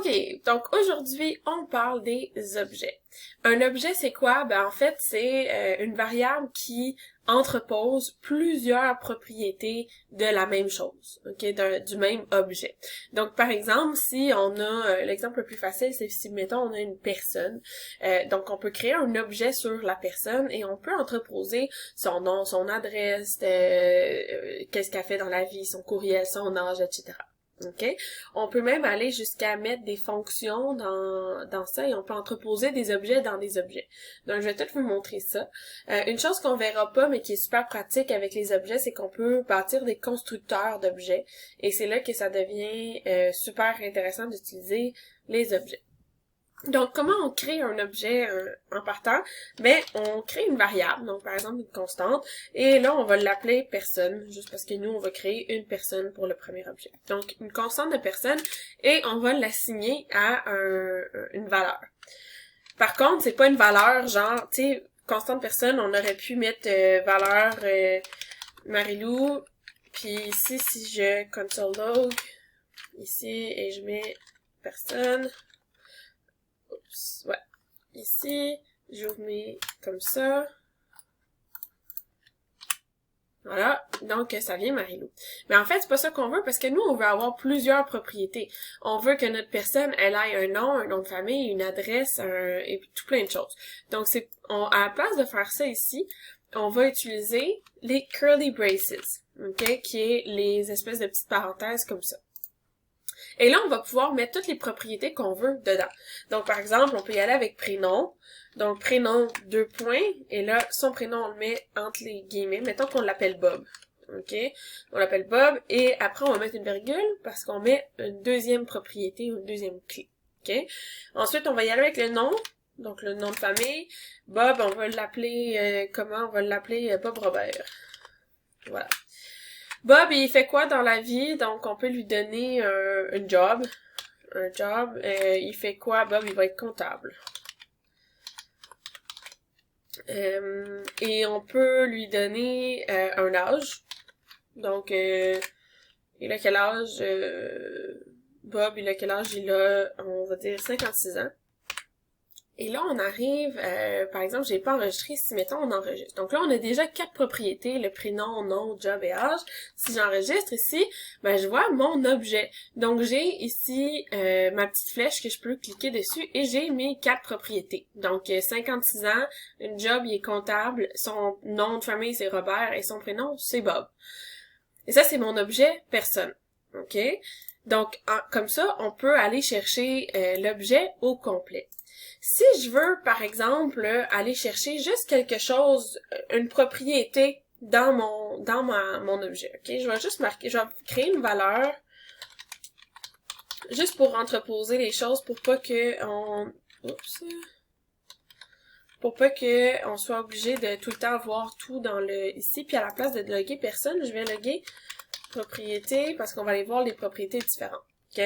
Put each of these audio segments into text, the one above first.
OK, donc aujourd'hui, on parle des objets. Un objet, c'est quoi? Ben en fait, c'est une variable qui entrepose plusieurs propriétés de la même chose, OK, du même objet. Donc, par exemple, si on a, l'exemple le plus facile, c'est si, mettons, on a une personne, donc on peut créer un objet sur la personne et on peut entreposer son nom, son adresse, qu'est-ce qu'elle fait dans la vie, son courriel, son âge, etc. OK? On peut même aller jusqu'à mettre des fonctions dans ça et on peut entreposer des objets dans des objets. Donc, je vais tout vous montrer ça. Une chose qu'on verra pas, mais qui est super pratique avec les objets, c'est qu'on peut bâtir des constructeurs d'objets et c'est là que ça devient super intéressant d'utiliser les objets. Donc, comment on crée un objet en partant? Ben, on crée une variable, donc par exemple une constante, et là, on va l'appeler personne, juste parce que nous, on va créer une personne pour le premier objet. Donc, une constante de personne, et on va l'assigner à une valeur. Par contre, c'est pas une valeur genre, tu sais, constante personne, on aurait pu mettre valeur Marilou, puis ici, si je console log, ici, et je mets personne, ouais. Ici, j'ouvre mes comme ça. Voilà, donc ça vient Marilou. Mais en fait, c'est pas ça qu'on veut parce que nous, on veut avoir plusieurs propriétés. On veut que notre personne, elle ait un nom de famille, une adresse, et tout plein de choses. Donc, à la place de faire ça ici, on va utiliser les curly braces, ok, qui est les espèces de petites parenthèses comme ça. Et là, on va pouvoir mettre toutes les propriétés qu'on veut dedans. Donc, par exemple, on peut y aller avec prénom. Donc, prénom, 2 points. Et là, son prénom, on le met entre les guillemets. Mettons qu'on l'appelle Bob. OK? On l'appelle Bob. Et après, on va mettre une virgule parce qu'on met une deuxième propriété ou une deuxième clé. OK? Ensuite, on va y aller avec le nom. Donc, le nom de famille. Bob, on va l'appeler, comment? On va l'appeler Bob Robert. Voilà. Bob, il fait quoi dans la vie? Donc, on peut lui donner un job. Un job. Il fait quoi? Bob, il va être comptable. Et on peut lui donner un âge. Donc, il a quel âge? Bob, il a quel âge? Il a, on va dire, 56 ans. Et là, on arrive, par exemple, j'ai pas enregistré, si mettons on enregistre. Donc là, on a déjà 4 propriétés, le prénom, nom, job et âge. Si j'enregistre ici, ben je vois mon objet. Donc j'ai ici ma petite flèche que je peux cliquer dessus et j'ai mes 4 propriétés. Donc 56 ans, une job, il est comptable, son nom de famille c'est Robert et son prénom c'est Bob. Et ça, c'est mon objet personne. OK? Donc, comme ça, on peut aller chercher l'objet au complet. Si je veux, par exemple, aller chercher juste quelque chose, une propriété dans mon objet, ok? Je vais créer une valeur juste pour entreposer les choses pour pas que on soit obligé de tout le temps voir tout dans le ici, puis à la place de loguer personne, je vais loguer propriété parce qu'on va aller voir les propriétés différentes. OK?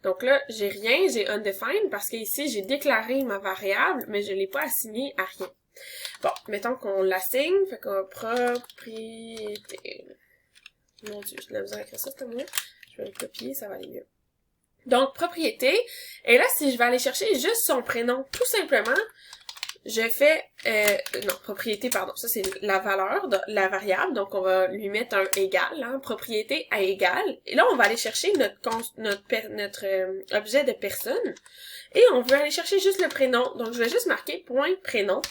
Donc là, j'ai rien, j'ai undefined parce que ici, j'ai déclaré ma variable, mais je l'ai pas assignée à rien. Bon, mettons qu'on l'assigne, fait qu'on propriété. Mon Dieu, j'ai de la misère à écrire ça, c'est mieux. Je vais le copier, ça va aller mieux. Donc, propriété. Et là, si je vais aller chercher juste son prénom, tout simplement, je fais, non, propriété, pardon, ça c'est la valeur de la variable, donc on va lui mettre un égal, hein, propriété à égal, et là on va aller chercher notre objet de personne, et on veut aller chercher juste le prénom, donc je vais juste marquer point prénom,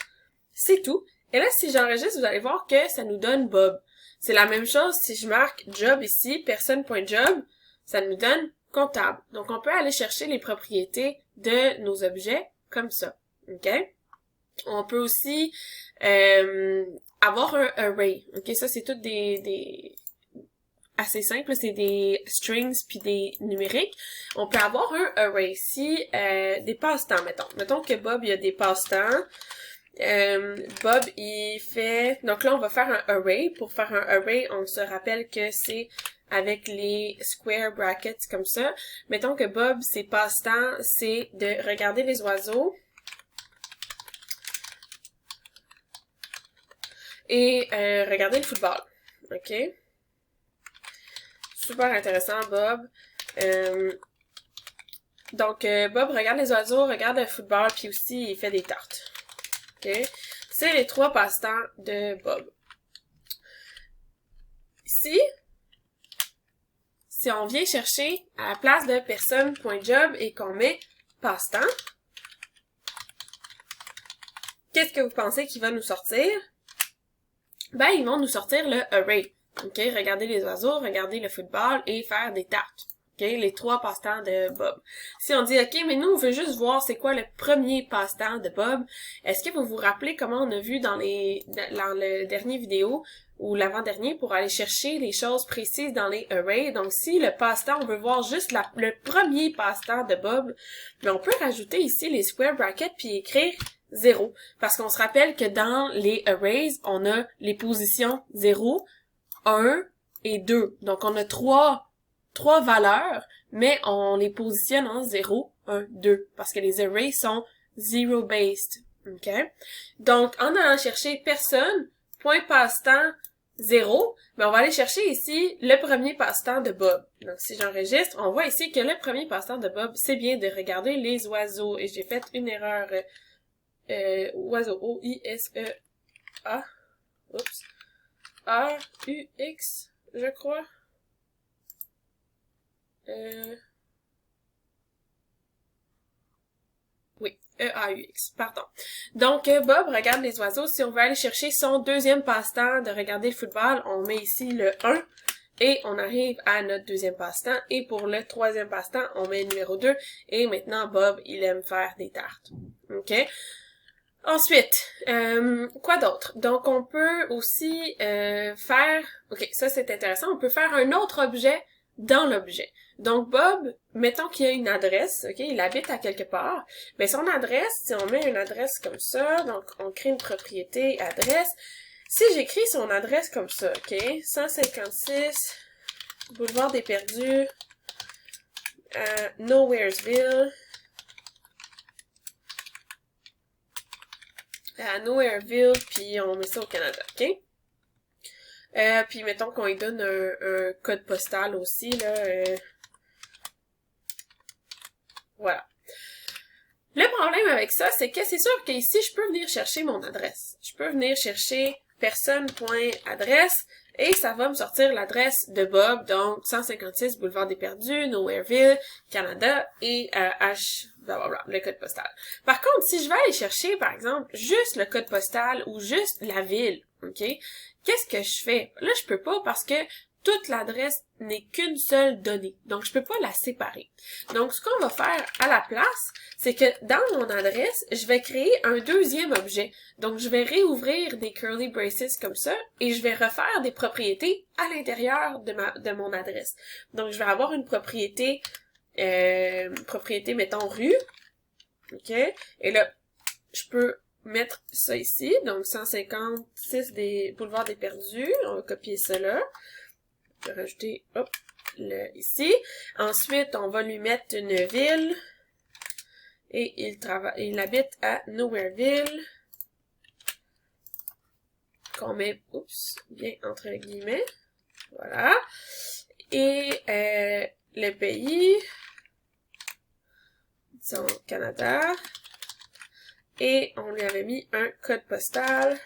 c'est tout, et là si j'enregistre, vous allez voir que ça nous donne Bob. C'est la même chose si je marque job ici, personne.job, ça nous donne comptable. Donc on peut aller chercher les propriétés de nos objets comme ça, ok? On peut aussi avoir un array. Ok, ça c'est tout des assez simple, c'est des strings puis des numériques. On peut avoir un array si des passe-temps, mettons. Mettons que Bob il a des passe-temps. Bob il fait. Donc là on va faire un array. Pour faire un array, on se rappelle que c'est avec les square brackets comme ça. Mettons que Bob ses passe-temps c'est de regarder les oiseaux. Et regardez le football. OK? Super intéressant, Bob. Donc, Bob regarde les oiseaux, regarde le football, puis aussi, il fait des tartes. OK? C'est les 3 passe-temps de Bob. Ici, si on vient chercher à la place de personne.job et qu'on met passe-temps, qu'est-ce que vous pensez qu'il va nous sortir? Ben, ils vont nous sortir le array. OK? Regarder les oiseaux, regarder le football et faire des tartes. OK? Les 3 passe-temps de Bob. Si on dit, OK, mais nous, on veut juste voir c'est quoi le premier passe-temps de Bob, est-ce que vous vous rappelez comment on a vu dans le dernier vidéo ou l'avant-dernier pour aller chercher les choses précises dans les arrays? Donc, si le passe-temps, on veut voir juste le premier passe-temps de Bob, mais on peut rajouter ici les square brackets puis écrire 0. Parce qu'on se rappelle que dans les arrays, on a les positions 0, 1 et 2. Donc, on a trois valeurs, mais on les positionne en 0, 1, 2. Parce que les arrays sont zero-based. OK? Donc, en allant chercher personne, point passe-temps, 0, ben on va aller chercher ici le premier passe-temps de Bob. Donc, si j'enregistre, on voit ici que le premier passe-temps de Bob, c'est bien de regarder les oiseaux. Et j'ai fait une erreur... oiseau, O-I-S-E-A. Oups. A-U-X, je crois. Oui, E-A-U-X, pardon. Donc, Bob regarde les oiseaux. Si on veut aller chercher son deuxième passe-temps de regarder le football, on met ici le 1 et on arrive à notre deuxième passe-temps. Et pour le troisième passe-temps, on met le numéro 2. Et maintenant, Bob, il aime faire des tartes. OK? Ensuite, quoi d'autre? Donc, on peut aussi faire... OK, ça c'est intéressant. On peut faire un autre objet dans l'objet. Donc, Bob, mettons qu'il y a une adresse, OK? Il habite à quelque part. Mais son adresse, si on met une adresse comme ça, donc on crée une propriété adresse. Si j'écris son adresse comme ça, OK? 156, Boulevard des Perdus, Nowheresville... à Nowhereville, puis on met ça au Canada, OK? Puis mettons qu'on lui donne un code postal aussi, là. Voilà. Le problème avec ça, c'est que c'est sûr qu'ici, je peux venir chercher mon adresse. Je peux venir chercher personne.adresse et ça va me sortir l'adresse de Bob, donc 156 Boulevard des Perdus, Nowhereville, Canada et blablabla, le code postal. Par contre, si je vais aller chercher, par exemple, juste le code postal ou juste la ville, OK? Qu'est-ce que je fais? Là, je peux pas parce que toute l'adresse n'est qu'une seule donnée. Donc, je peux pas la séparer. Donc, ce qu'on va faire à la place, c'est que dans mon adresse, je vais créer un deuxième objet. Donc, je vais réouvrir des curly braces comme ça et je vais refaire des propriétés à l'intérieur de mon adresse. Donc, je vais avoir une propriété, mettons, rue. OK? Et là, je peux mettre ça ici. Donc, 156 des Boulevards des Perdus. On va copier ça là. Je vais rajouter, hop, ici. Ensuite, on va lui mettre une ville. Et il habite à Nowhereville. Qu'on met, oups, bien entre guillemets. Voilà. Et le pays, disons Canada. Et on lui avait mis un code postal.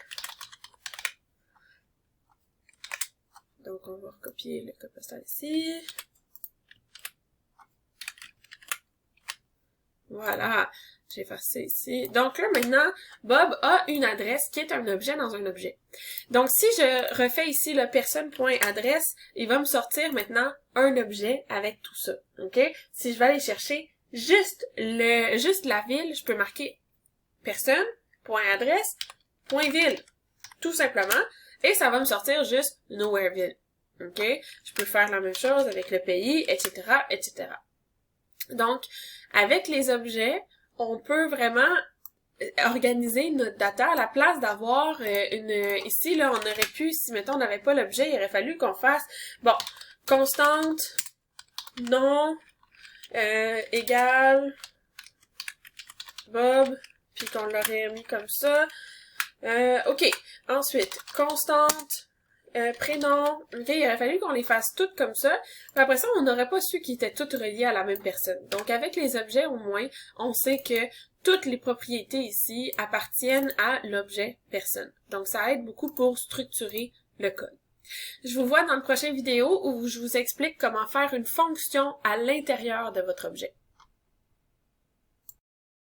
Donc, on va recopier le code postal ici. Voilà. J'ai effacé ici. Donc là, maintenant, Bob a une adresse qui est un objet dans un objet. Donc, si je refais ici le personne.adresse, il va me sortir maintenant un objet avec tout ça. OK? Si je vais aller chercher juste la ville, je peux marquer personne.adresse, .ville. Tout simplement. Et ça va me sortir juste Nowhereville. OK? Je peux faire la même chose avec le pays, etc., etc. Donc, avec les objets, on peut vraiment organiser notre data à la place d'avoir ici, là, on aurait pu, si, mettons, on n'avait pas l'objet, il aurait fallu qu'on fasse, bon, constante, non, égale, Bob, puis qu'on l'aurait mis comme ça. OK. Ensuite, constante, prénom, ok, il aurait fallu qu'on les fasse toutes comme ça, mais après ça, on n'aurait pas su qu'ils étaient toutes reliées à la même personne. Donc avec les objets, au moins, on sait que toutes les propriétés ici appartiennent à l'objet personne. Donc ça aide beaucoup pour structurer le code. Je vous vois dans le prochain vidéo où je vous explique comment faire une fonction à l'intérieur de votre objet.